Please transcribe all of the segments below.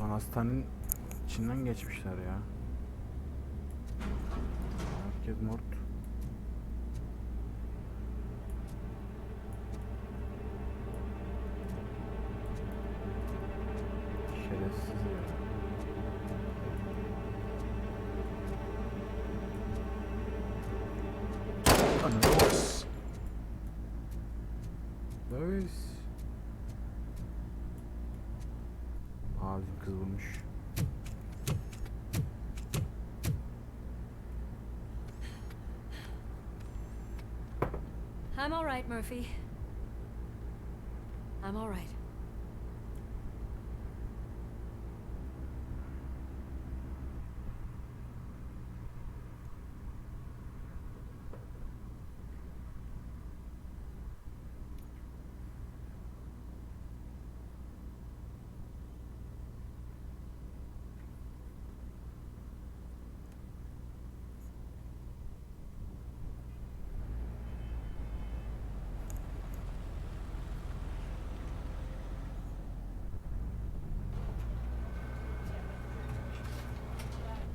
Lan hastanenin içinden geçmişler ya. Herkes mort. Şerefsiz ya. Anladım. Louis. Aa, bizim kız bulmuş. I'm all right, Murphy. I'm all right.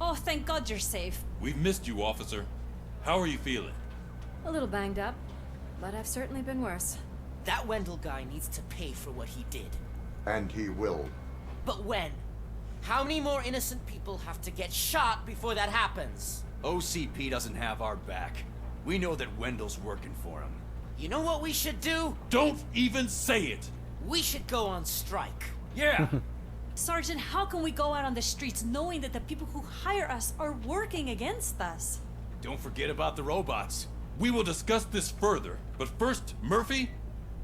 Oh, thank God you're safe. We've missed you, officer. How are you feeling? A little banged up, but I've certainly been worse. That Wendell guy needs to pay for what he did. And he will. But when? How many more innocent people have to get shot before that happens? OCP doesn't have our back. We know that Wendell's working for him. You know what we should do? Don't even say it! We should go on strike. Yeah! Sergeant, how can we go out on the streets knowing that the people who hire us are working against us? Don't forget about the robots. We will discuss this further, but first, Murphy,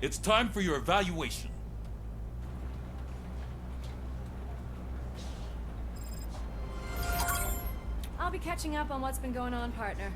it's time for your evaluation. I'll be catching up on what's been going on, partner.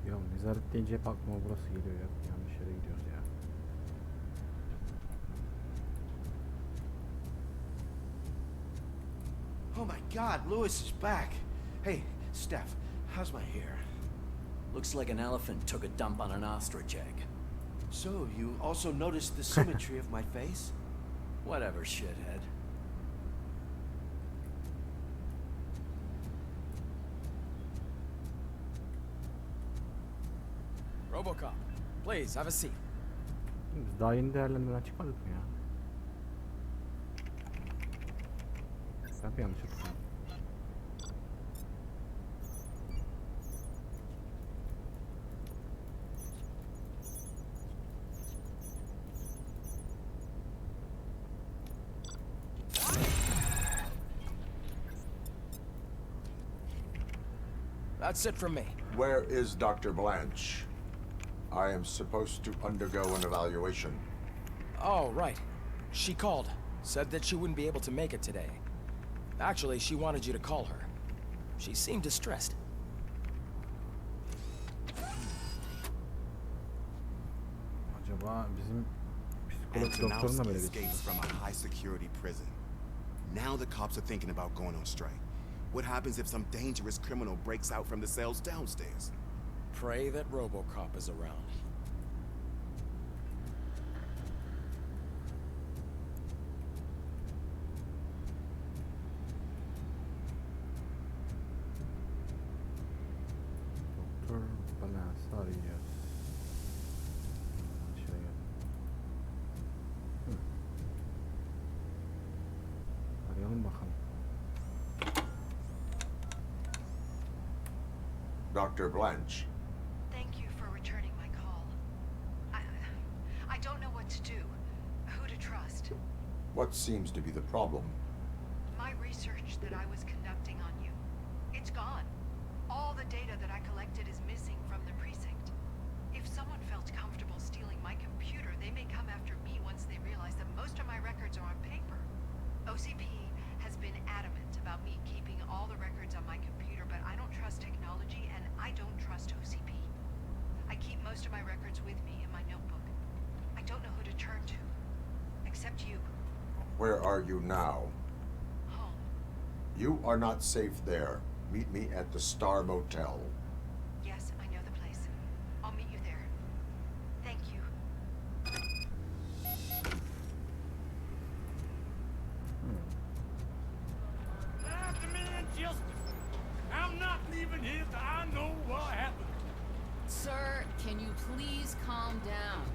Ya nezaret deyince hep aklıma burası geliyor ya. Yanlış yere gidiyoruz ya. Oh my God, Lewis is back. Hey, Steph, how's my hair? Looks like an elephant took a dump on an ostrich egg. So, you also noticed the symmetry of my face? Whatever, shithead. Robocop, please have a seat. Biz daha yeni değerlendirmeden çıkmadık mı ya? Ben bir yanlış hatırlıyorum. That's it from me. Where is Dr. Blanche? I am supposed to undergo an evaluation. Oh, right. She called. Said that she wouldn't be able to make it today. Actually, she wanted you to call her. She seemed distressed. Acaba bizim psikolog doktoruna böyle escapes from a high security prison. Now the cops are thinking about going on strike. What happens if some dangerous criminal breaks out from the cells downstairs? Pray that Robocop is around. Doktor Balance'ı arayacağız. Şuraya. Arayalım bakalım. Dr. Blanche. Thank you for returning my call. I don't know what to do, who to trust. What seems to be the problem? My research that I was conducting on you, it's gone. All the data that I collected is missing from the precinct. If someone felt comfortable stealing my computer, they may come after me once except you. Where are you now? Home. You are not safe there. Meet me at the Star Motel. Yes, I know the place. I'll meet you there. Thank you. After me and justice. I'm not leaving here till I know what happened. Sir, can you please calm down?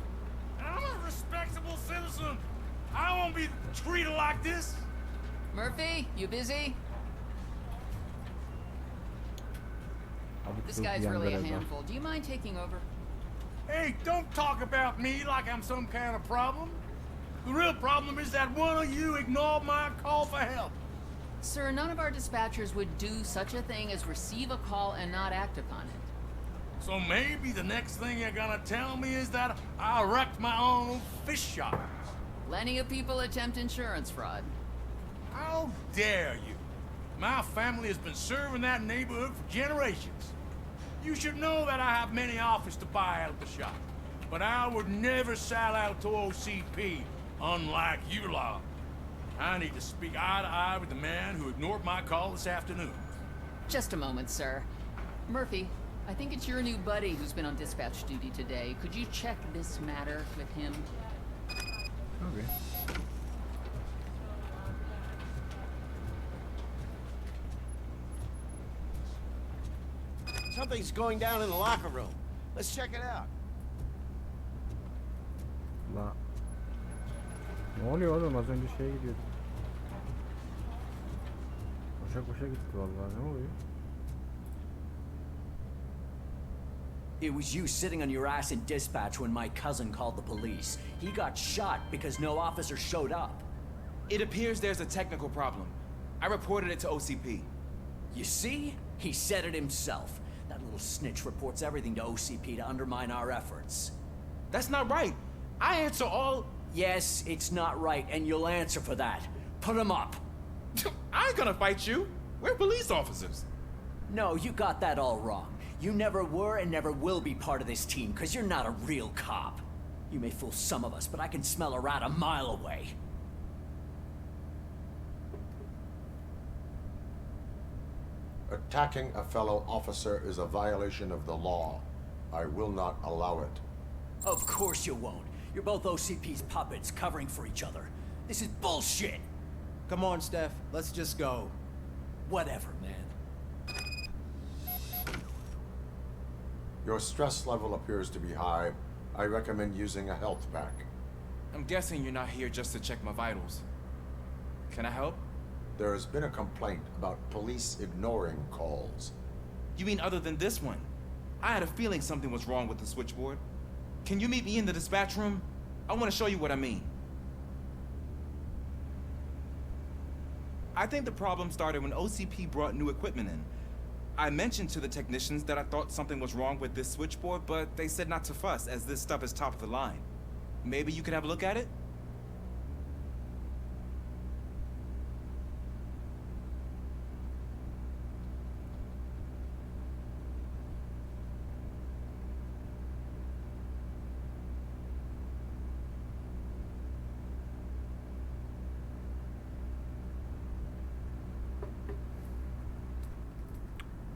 I'm a respectable citizen. I won't be treated like this. Murphy, you busy? Abuk This sabuk guy's yan really a görevler. handful. Do you mind taking over? Hey, don't talk about me like I'm some kind of problem. The real problem is that one of you ignored my call for help. Sir, none of our dispatchers would do such a thing as receive a call and not act upon it. So maybe the next thing you're gonna tell me is that I wrecked my own fish shop. Plenty of people attempt insurance fraud. How dare you? My family has been serving that neighborhood for generations. You should know that I have many offers to buy out the shop. But I would never sell out to OCP, unlike you lot. I need to speak eye to eye with the man who ignored my call this afternoon. Just a moment, sir. Murphy, I think it's your new buddy who's been on dispatch duty today. Could you check this matter with him? Okay. Something's going down in the locker room. Let's check it out. La. Ne oluyor oğlum? Az önce şeye gidiyorduk. Koşa koşa gitti vallahi. Ne oluyor? It was you sitting on your ass in dispatch when my cousin called the police. He got shot because no officer showed up. It appears there's a technical problem. I reported it to OCP. You see? He said it himself. That little snitch reports everything to OCP to undermine our efforts. That's not right. I answer all... Yes, it's not right, and you'll answer for that. Put him up. I ain't gonna fight you. We're police officers. No, you got that all wrong. You never were and never will be part of this team, because you're not a real cop. You may fool some of us, but I can smell a rat a mile away. Attacking a fellow officer is a violation of the law. I will not allow it. Of course you won't. You're both OCP's puppets covering for each other. This is bullshit. Come on, Steph. Let's just go. Whatever, man. Your stress level appears to be high. I recommend using a health pack. I'm guessing you're not here just to check my vitals. Can I help? There has been a complaint about police ignoring calls. You mean other than this one? I had a feeling something was wrong with the switchboard. Can you meet me in the dispatch room? I want to show you what I mean. I think the problem started when OCP brought new equipment in. I mentioned to the technicians that I thought something was wrong with this switchboard, but they said not to fuss, as this stuff is top of the line. Maybe you could have a look at it?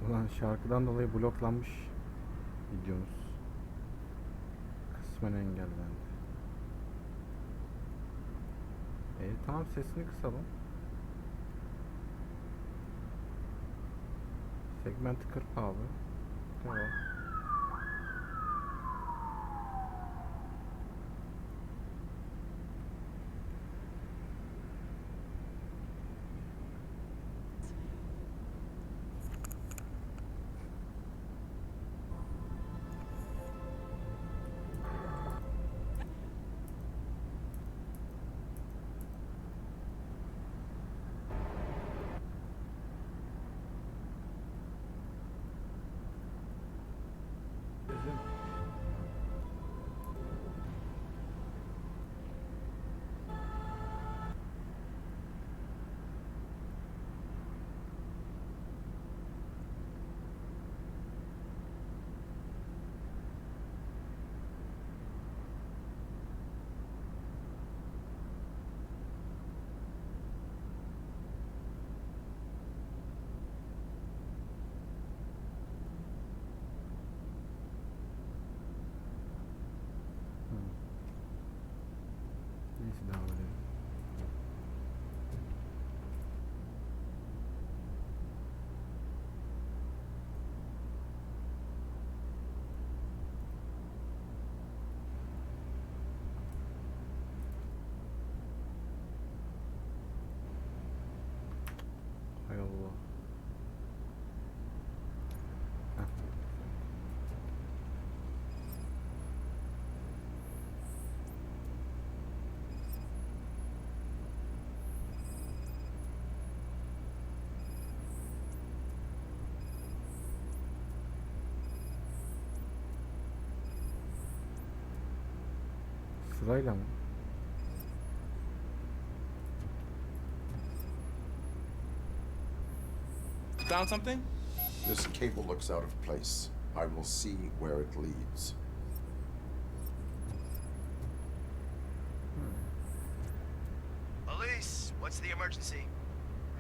Ulan şarkıdan dolayı bloklanmış videomuz. Kısmen engellendi. Tamam, sesini kısalım. Segmenti kırp abi. Tamam. Devam edelim. Hay Allah. Heh. Sırayla mı? Found something? This cable looks out of place. I will see where it leads. Police, what's the emergency?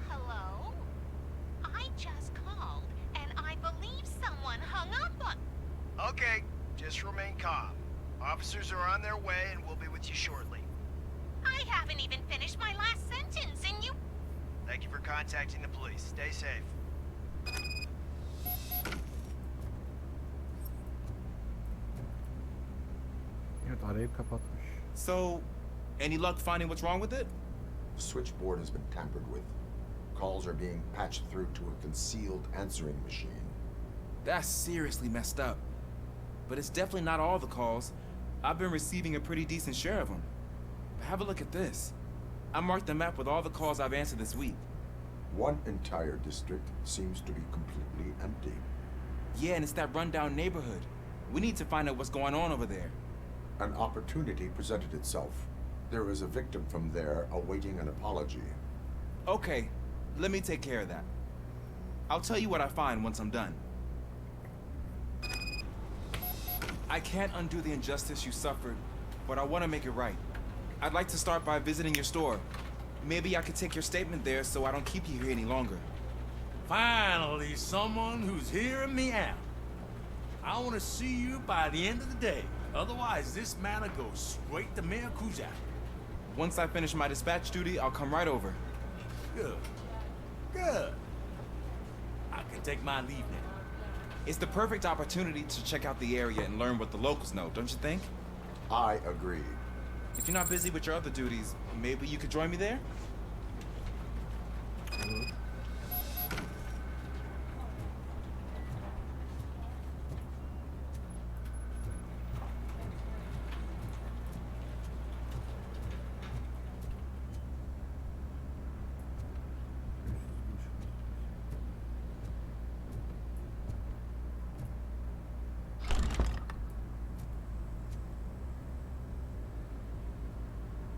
Hello? I just called, and I believe someone hung up on... Okay, just remain calm. Officers are on their way and we'll be with you shortly. I haven't even finished my last sentence, and you... Thank you for contacting the police. Stay safe. Evet, arayı kapatmış. So, any luck finding what's wrong with it? The switchboard has been tampered with. Calls are being patched through to a concealed answering machine. That's seriously messed up. But it's definitely not all the calls. I've been receiving a pretty decent share of them. But have a look at this. I marked the map with all the calls I've answered this week. One entire district seems to be completely empty. Yeah, and it's that rundown neighborhood. We need to find out what's going on over there. An opportunity presented itself. There is a victim from there awaiting an apology. Okay, let me take care of that. I'll tell you what I find once I'm done. I can't undo the injustice you suffered, but I want to make it right. I'd like to start by visiting your store. Maybe I could take your statement there so I don't keep you here any longer. Finally, someone who's hearing me out. I want to see you by the end of the day. Otherwise, this matter goes straight to Mayor Kuzak. Once I finish my dispatch duty, I'll come right over. Good. Good. I can take my leave now. It's the perfect opportunity to check out the area and learn what the locals know, don't you think? I agree. If you're not busy with your other duties, maybe you could join me there?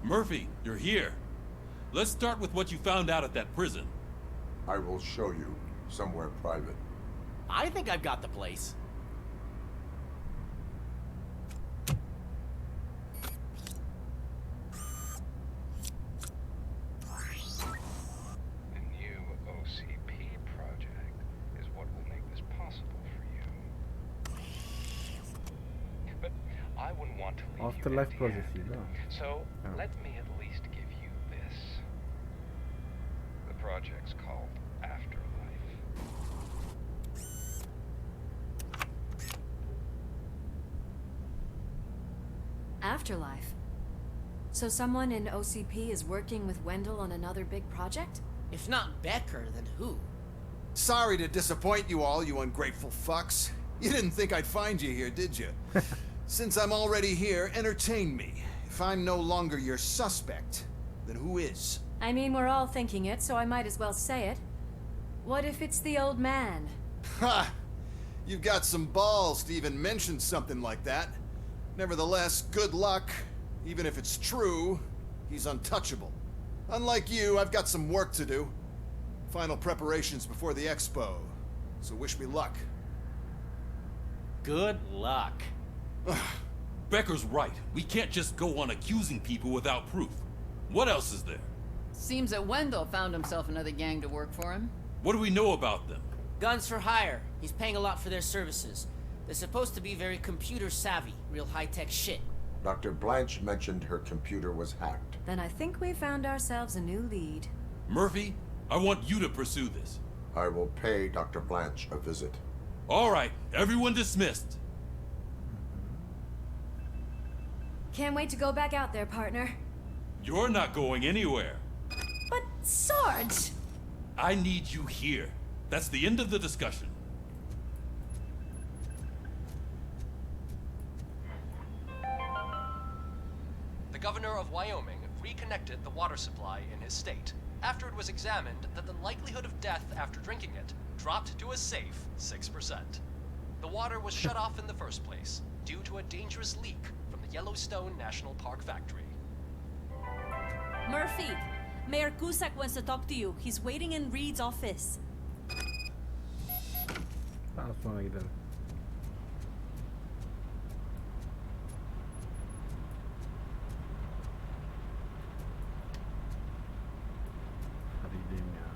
Murphy, you're here. Let's start with what you found out at that prison. I will show you somewhere private. I think I've got the place. The new OCP project is what will make this possible for you. But I wouldn't want to leave Afterlife you projesi empty-handed. değil mi? So Evet. let me at least give you this. The project's called Afterlife. Afterlife. So someone in OCP is working with Wendell on another big project? If not Becker, then who? Sorry to disappoint you all, you ungrateful fucks. You didn't think I'd find you here, did you? Since I'm already here, entertain me. If I'm no longer your suspect, then who is? I mean, we're all thinking it, so I might as well say it. What if it's the old man? Ha! You've got some balls to even mention something like that. Nevertheless, good luck. Even if it's true, he's untouchable. Unlike you, I've got some work to do. Final preparations before the expo. So wish me luck. Good luck. Becker's right. We can't just go on accusing people without proof. What else is there? Seems that Wendell found himself another gang to work for him. What do we know about them? Guns for hire. He's paying a lot for their services. They're supposed to be very computer savvy, real high-tech shit. Dr. Blanche mentioned her computer was hacked. Then I think we found ourselves a new lead. Murphy, I want you to pursue this. I will pay Dr. Blanche a visit. All right, everyone dismissed. Can't wait to go back out there, partner. You're not going anywhere. But Sarge! I need you here. That's the end of the discussion. The governor of Wyoming reconnected the water supply in his state after it was examined that the likelihood of death after drinking it dropped to a safe 6%. The water was shut off in the first place due to a dangerous leak from the Yellowstone National Park factory. Murphy, Mayor Cusack wants to talk to you. He's waiting in Reed's office. Daha sonra gidelim. Hadi gidelim ya.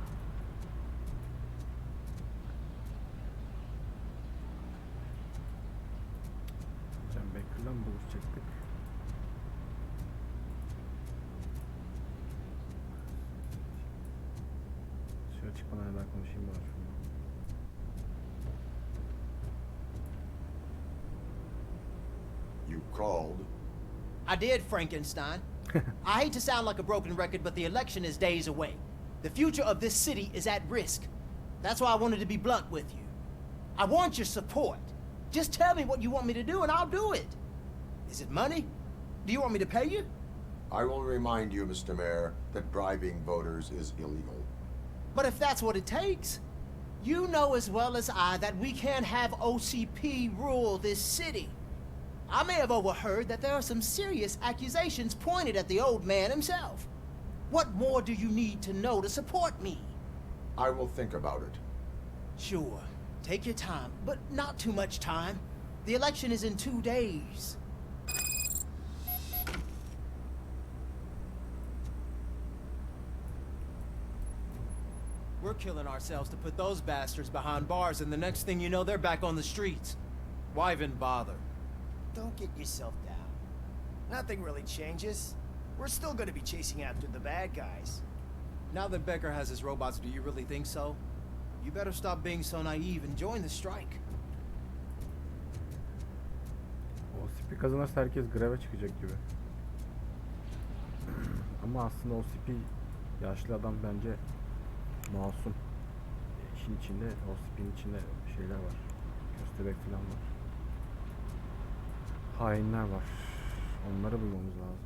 Can Becker'la mı buluşacaktık? Şöyle çıkmadan daha konuşayım bari şunu. You called? I did, Frankenstein. I hate to sound like a broken record, but the election is days away. The future of this city is at risk. That's why I wanted to be blunt with you. I want your support. Just tell me what you want me to do and I'll do it. Is it money? Do you want me to pay you? I will remind you, Mr. Mayor, that bribing voters is illegal. But if that's what it takes, you know as well as I that we can't have OCP rule this city. I may have overheard that there are some serious accusations pointed at the old man himself. What more do you need to know to support me? I will think about it. Sure. Take your time, but not too much time. The election is in 2 days. We're killing ourselves to put those bastards behind bars, and the next thing you know, they're back on the streets. Why even bother? Don't get yourself down. Nothing really changes. We're still gonna be chasing after the bad guys. Now that Becker has his robots, do you really think so? You better stop being so naive and join the strike. OCP kazanırsa herkes greve çıkacak gibi. Ama aslında OCP yaşlı adam bence masum. İşin içinde, OCP'nin içinde şeyler var. Köstebek falan var. Hainler var. Onları bulmamız lazım.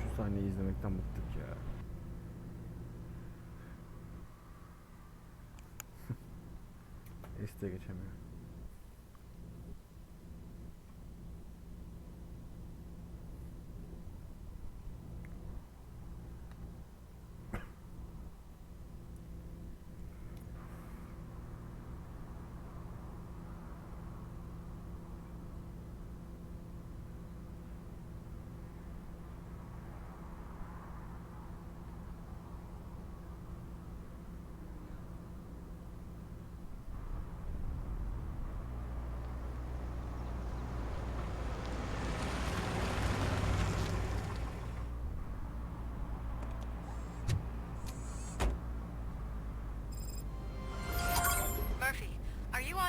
Şu sahneyi izlemekten bıktık ya. Este geçemiyor.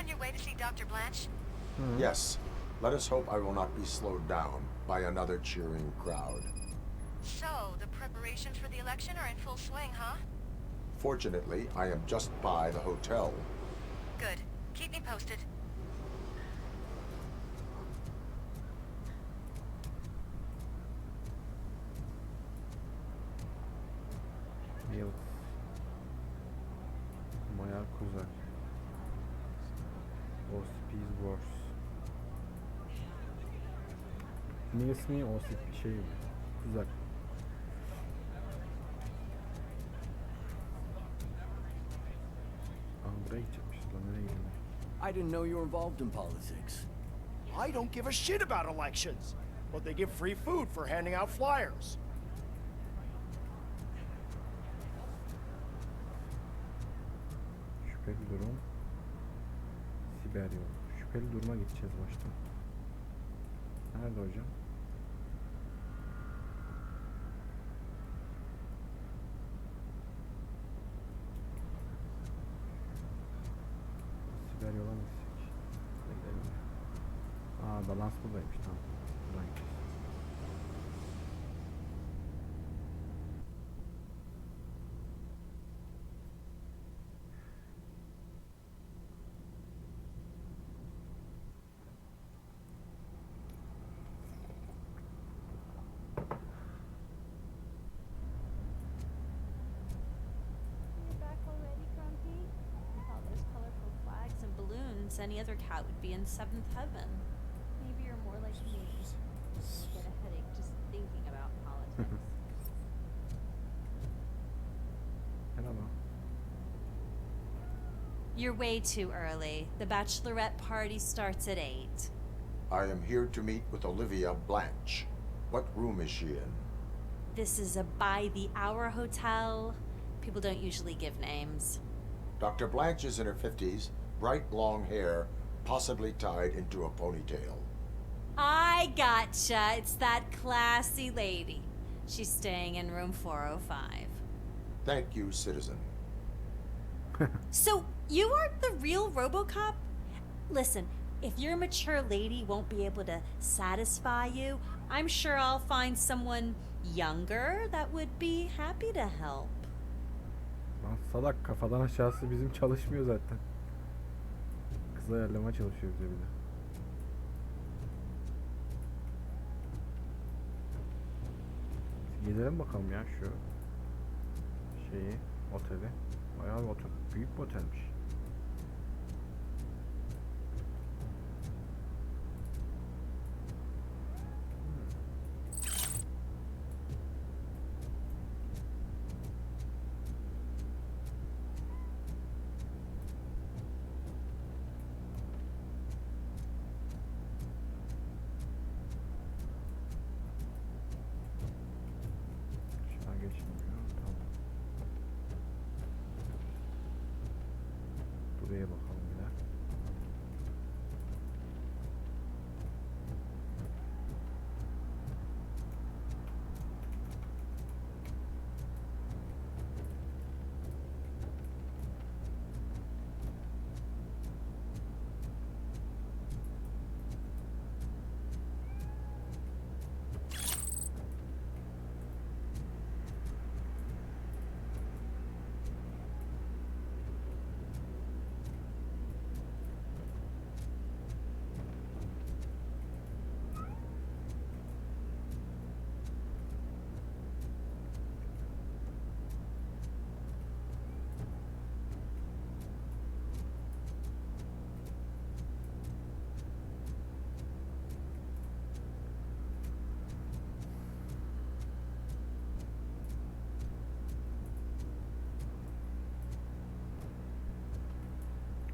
On your way to see Dr. Blanche? Yes. Let us hope I will not be slowed down by another cheering crowd. So, the preparations for the election are in full swing, huh? Fortunately, I am just by the hotel. Good. Keep me posted. Yıl. Bayağı uzak. OCP's Wars. Ne ismi OCP şey uzak. Buraya gidecekmişiz lan, nereye gidelim? I didn't know you were involved in politics. I don't give a shit about elections, but they give free food for handing out flyers. Şüpheli durum. Siber yol. Şüpheli duruma gideceğiz başta. Nerede hocam? Siber yola mı gitsek? Gidelim. Aa, balans buradaymış, tamam. Buradan gideceğiz. Any other cat would be in seventh heaven. Maybe you're more like me. Get a headache just thinking about politics. Hello. You're way too early. The bachelorette party starts at 8. I am here to meet with Olivia Blanche. What room is she in? This is a by-the-hour hotel. People don't usually give names. Dr. Blanche is in her 50s, bright long hair, possibly tied into a ponytail. I gotcha. It's that classy lady. She's staying in room 405. Thank you, citizen. So, you are the real Robocop? Listen, if your mature lady won't be able to satisfy you, I'm sure I'll find someone younger that would be happy to help. Lan salak, kafadan aşağısı bizim çalışmıyor zaten. Kız ayarlama çalışıyor bize bir de. Gidelim bakalım ya şu şeyi, oteli. Bayağı bir otel, büyük bir otelmiş. Buraya bakalım bir de.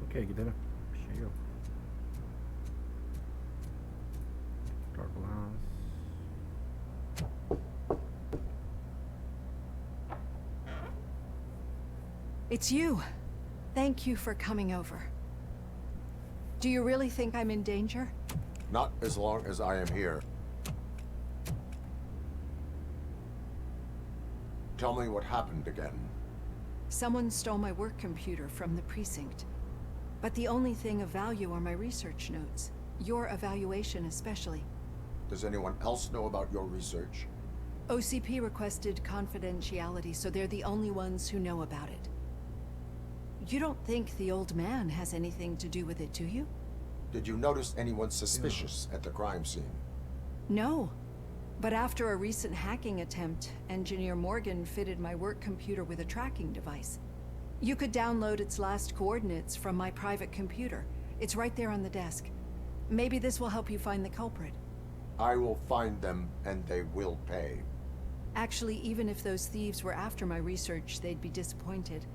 Okey, gidelim. Bir şey yok. Turbulence. It's you. Thank you for coming over. Do you really think I'm in danger? Not as long as I am here. Tell me what happened again. Someone stole my work computer from the precinct. But the only thing of value are my research notes. Your evaluation especially. Does anyone else know about your research? OCP requested confidentiality, so they're the only ones who know about it. You don't think the old man has anything to do with it, do you? Did you notice anyone suspicious at the crime scene? No. But after a recent hacking attempt, Engineer Morgan fitted my work computer with a tracking device. You could download its last coordinates from my private computer. It's right there on the desk. Maybe this will help you find the culprit. I will find them, and they will pay. Actually, even if those thieves were after my research, they'd be disappointed.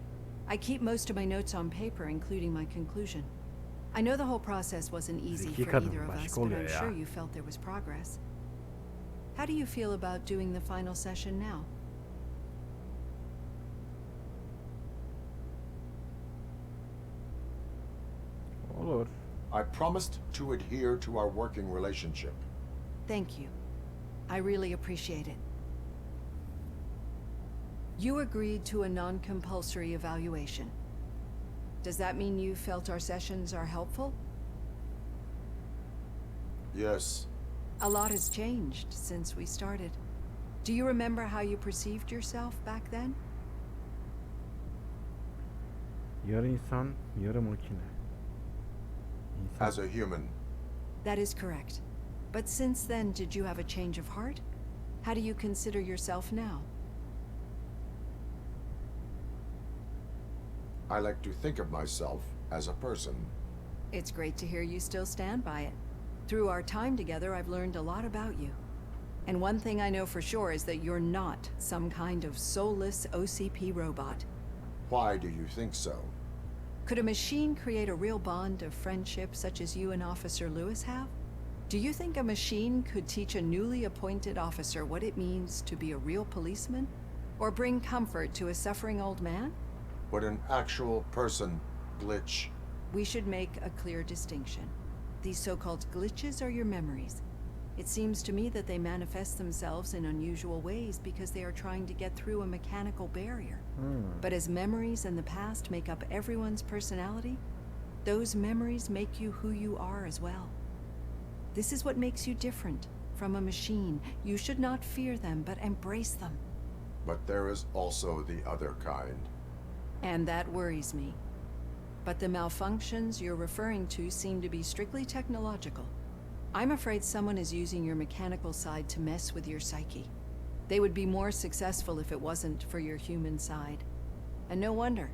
I keep most of my notes on paper, including my conclusion. I know the whole process wasn't easy for either of us, but I'm sure you felt there was progress. How do you feel about doing the final session now? promised to adhere to our working relationship. Thank you. I really appreciate it. You agreed to a non-compulsory evaluation. Does that mean you felt our sessions are helpful? Yes. A lot has changed since we started. Do you remember how you perceived yourself back then? Yarı insan, yarı makine. İnsan. As a human. That is correct. But since then, did you have a change of heart? How do you consider yourself now? I like to think of myself as a person. It's great to hear you still stand by it. Through our time together, I've learned a lot about you. And one thing I know for sure is that you're not some kind of soulless OCP robot. Why do you think so? Could a machine create a real bond of friendship such as you and Officer Lewis have? Do you think a machine could teach a newly appointed officer what it means to be a real policeman? Or bring comfort to a suffering old man? Would an actual person glitch? We should make a clear distinction. These so-called glitches are your memories. It seems to me that they manifest themselves in unusual ways because they are trying to get through a mechanical barrier. But as memories in the past make up everyone's personality, those memories make you who you are as well. This is what makes you different from a machine. You should not fear them, but embrace them. But there is also the other kind. And that worries me. But the malfunctions you're referring to seem to be strictly technological. I'm afraid someone is using your mechanical side to mess with your psyche. They would be more successful if it wasn't for your human side. And no wonder.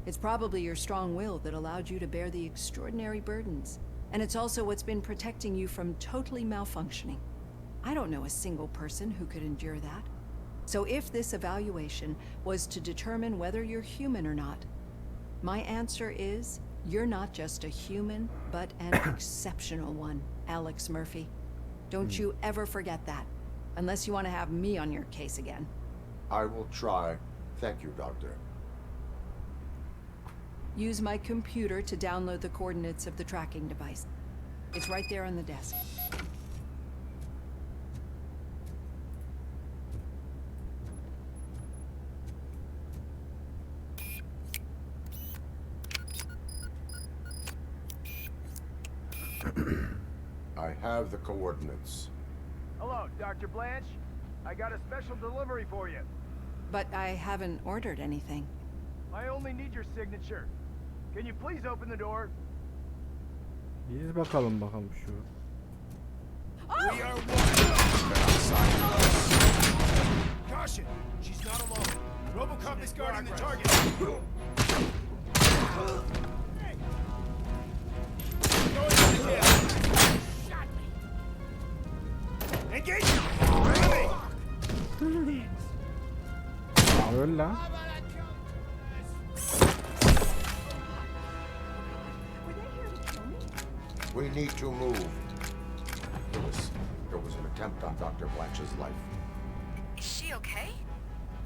It's probably your strong will that allowed you to bear the extraordinary burdens. And it's also what's been protecting you from totally malfunctioning. I don't know a single person who could endure that. So if this evaluation was to determine whether you're human or not, my answer is you're not just a human, but an exceptional one, Alex Murphy. Don't you ever forget that, unless you want to have me on your case again. I will try. Thank you, Doctor. Use my computer to download the coordinates of the tracking device. It's right there on the desk. I have the coordinates. Hello, Dr. Blanche. I got a special delivery for you. But I haven't ordered anything. I only need your signature. Can you please open the door? Biz bakalım şu. We are one. Caution! She's not alone. Robocop is guarding the target. Engage! Öl lan. We need to move. Lewis, there was an attempt on Dr. Blanche's life. Is she okay?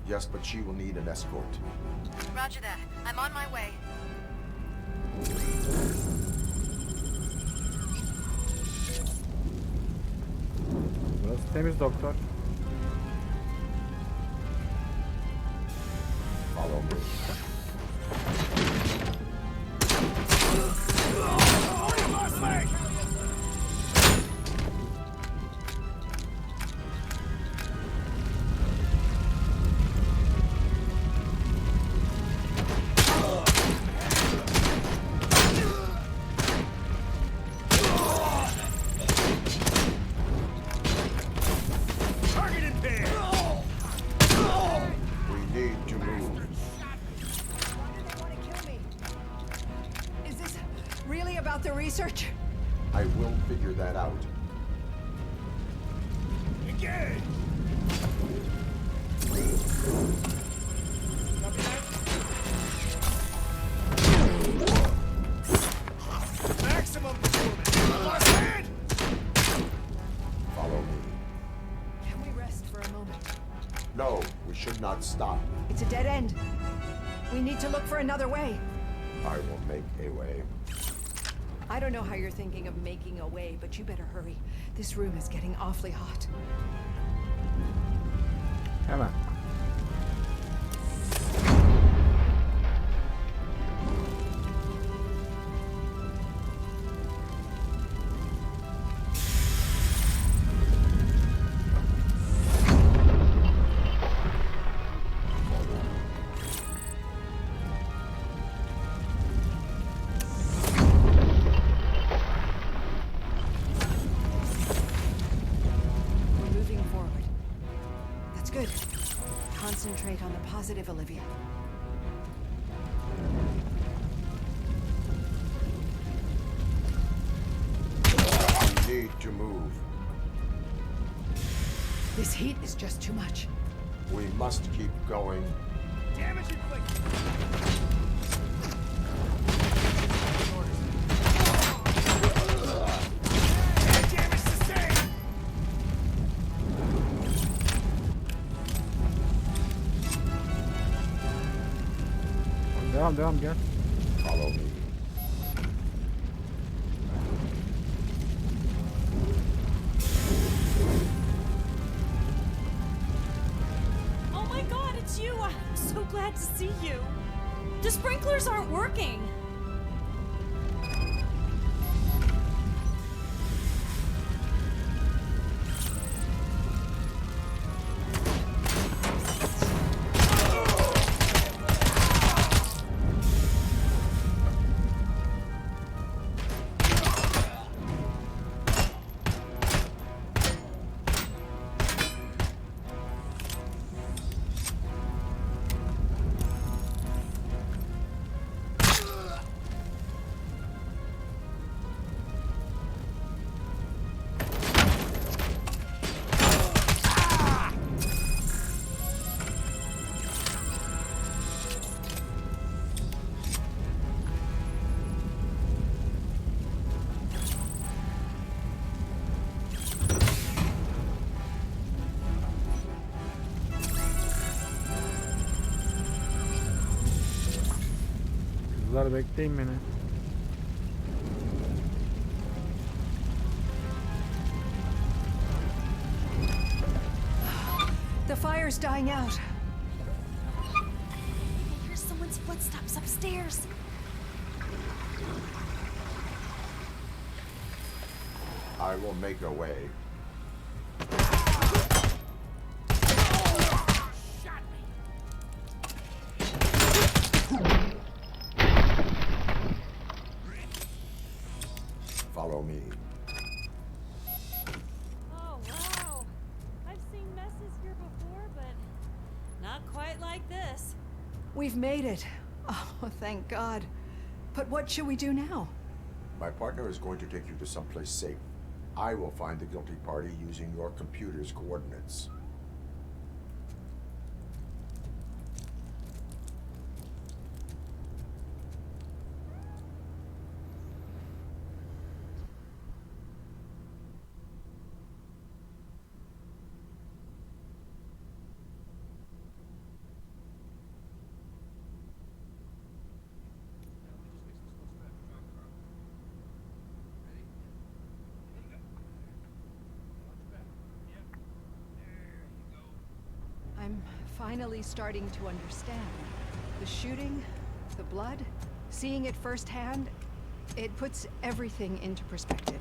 Yes, but she will need an escort. Roger that. I'm on my way. Burası temiz doktor. Follow me. Research? I will figure that out. Engage! Maximum performance! Hand! Follow me. Can we rest for a moment? No, we should not stop. It's a dead end. We need to look for another way. I will make a way. I don't know how you're thinking of making a way, but you better hurry. This room is getting awfully hot. Hemen. Concentrate on the positive, Olivia. We need to move. This heat is just too much. We must keep going. Damage inflicted. Devam gel. Follow me. Oh my God, it's you! I'm so glad to see you. The sprinklers aren't working. Kızlar bekleyin beni. The fire's dying out. I hear someone's footsteps upstairs. I will make a way. Follow me. Oh, wow. I've seen messes here before, but not quite like this. We've made it. Oh, thank God. But what should we do now? My partner is going to take you to someplace safe. I will find the guilty party using your computer's coordinates. I'm finally starting to understand. The shooting, the blood, seeing it firsthand, it puts everything into perspective.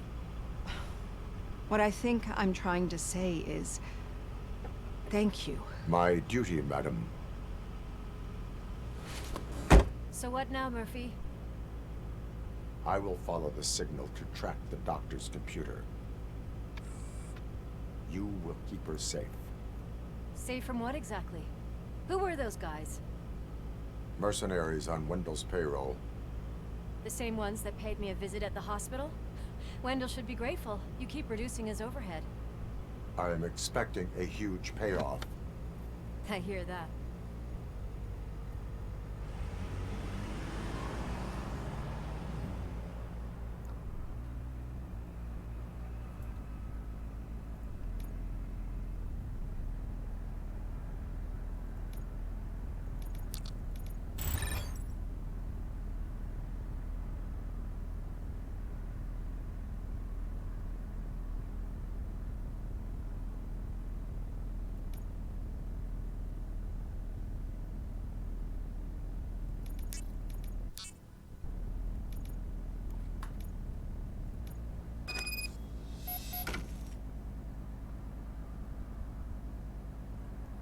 What I think I'm trying to say is, thank you. My duty, madam. So what now, Murphy? I will follow the signal to track the doctor's computer. You will keep her safe. Safe from what exactly? Who were those guys? Mercenaries on Wendell's payroll. The same ones that paid me a visit at the hospital? Wendell should be grateful. You keep reducing his overhead. I am expecting a huge payoff. I hear that.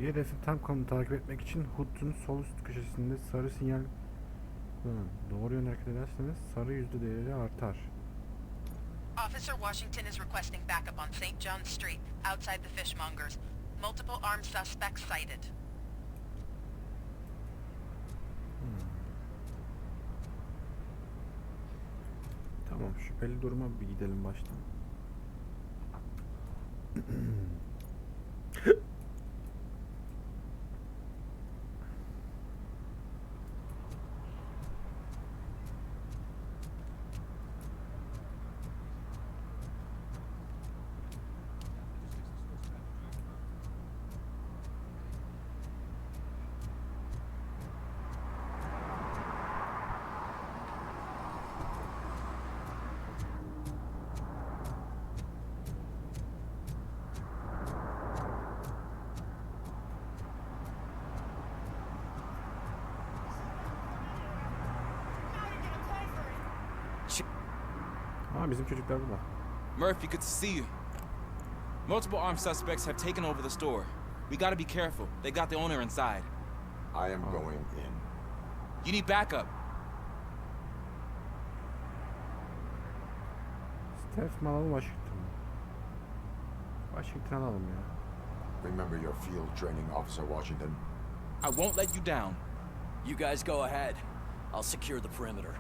Bir hedefin tam konumunu takip etmek için HUD'un sol üst köşesinde sarı sinyal doğru yöne hareket ederseniz sarı yüzde değeri artar. Officer Washington is requesting backup on St. John Street, outside the fishmongers. Multiple armed suspects sighted. Tamam, şüpheli duruma bir gidelim baştan. Bizim çocuklar burada. Murphy, good to see you. Multiple armed suspects have taken over the store. We gotta be careful. They got the owner inside. I am going in. You need backup. Steph mi alalım, Washington mı? Washington alalım ya. Remember your field training, Officer Washington. I won't let you down. You guys go ahead. I'll secure the perimeter.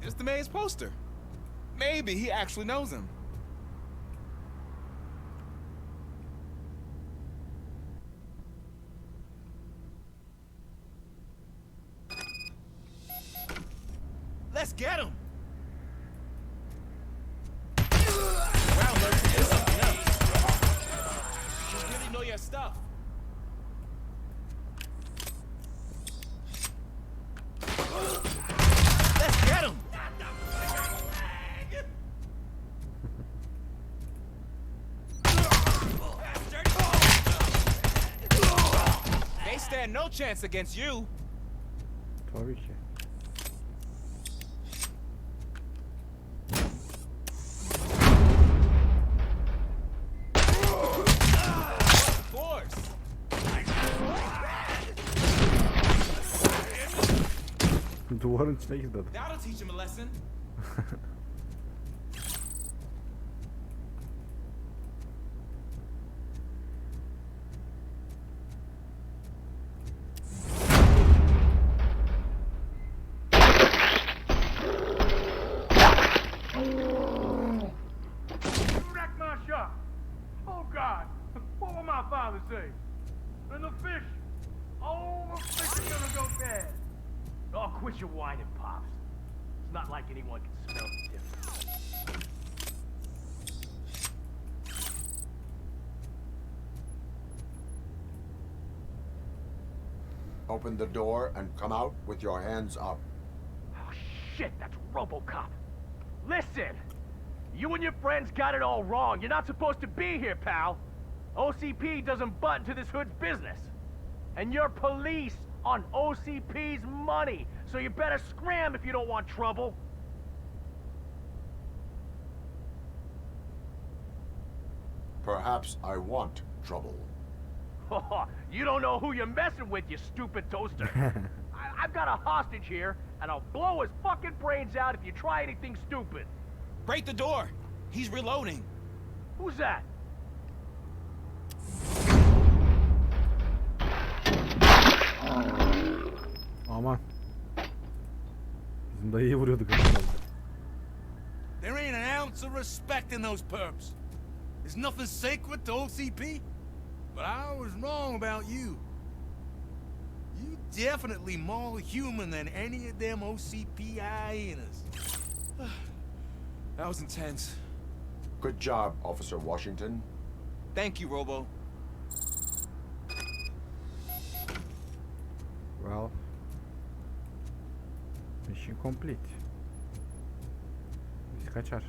It's the mayor's poster. Maybe he actually knows him. Let's get him. Wow, Murphy, you're something else. You really know your stuff. Let's get him. They stand no chance against you. Tabii ki. Duvarın içine girdi adam. That'll teach him a lesson. Wrecked my shop. Oh God, what will my father say? And the fish, oh, the fish is gonna go bad. Oh, quit your whining, Pops. It's not like anyone can smell the difference. Open the door and come out with your hands up. Oh, shit, that's Robocop. Listen, you and your friends got it all wrong. You're not supposed to be here, pal. OCP doesn't butt into this hood's business. And you're police on OCP's money, so you better scram if you don't want trouble. Perhaps I want trouble. You don't know who you're messing with, you stupid toaster. I've got a hostage here, and I'll blow his fucking brains out if you try anything stupid. Break the door. He's reloading. Who's that? Aman. Bizim dayıyı vuruyorduk. There ain't an ounce of respect in those perps. There's nothing sacred to OCP. But I was wrong about you. You definitely more human than any of them OCP hyenas. That was intense. Good job, Officer Washington. Thank you, Robo. Well, mission complete. Biz kaçar.